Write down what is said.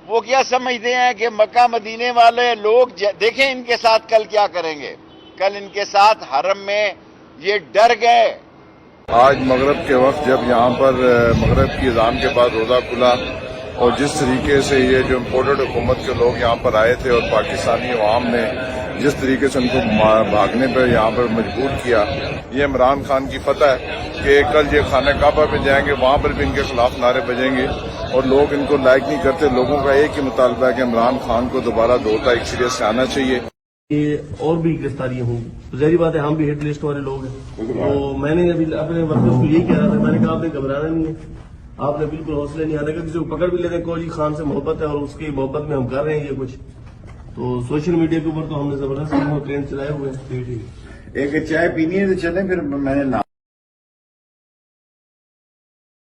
وہ کیا سمجھتے ہیں کہ مکہ مدینے والے لوگ دیکھیں ان کے ساتھ کل کیا کریں گے. کل ان کے ساتھ حرم میں یہ ڈر گئے. آج مغرب کے وقت جب یہاں پر مغرب کی اذان کے بعد روزہ کھلا اور جس طریقے سے یہ جو امپورٹڈ حکومت کے لوگ یہاں پر آئے تھے اور پاکستانی عوام نے جس طریقے سے ان کو بھاگنے پر یہاں پر مجبور کیا، یہ عمران خان کی فتح ہے کہ کل یہ خانہ کعبہ پہ جائیں گے، وہاں پر بھی ان کے خلاف نعرے بجیں گے اور لوگ ان کو لائک نہیں کرتے. لوگوں کا ایک ہی مطالبہ ہے کہ عمران خان کو دوبارہ دوتا ایک سیریس سے آنا چاہیے. یہ اور بھی گرفتاریاں ہوں گی، ظاہری بات ہے ہم بھی ہٹ لسٹ والے لوگ ہیں. تو میں نے ابھی اپنے ورکرز کو یہی کہہ رہا تھا، میں نے کہا آپ نے گھبرانا نہیں ہے، آپ نے بالکل حوصلے نہیں آنے کا. کسی کو پکڑ بھی لیتے ہیں، کوئی خان سے محبت ہے اور اس کی محبت میں ہم کر رہے ہیں یہ کچھ. تو سوشل میڈیا کے اوپر تو ہم نے زبردست ٹرینڈ چلائے ہوئے ہیں. ایک چائے پینی ہے تو چلیں، پھر میں نے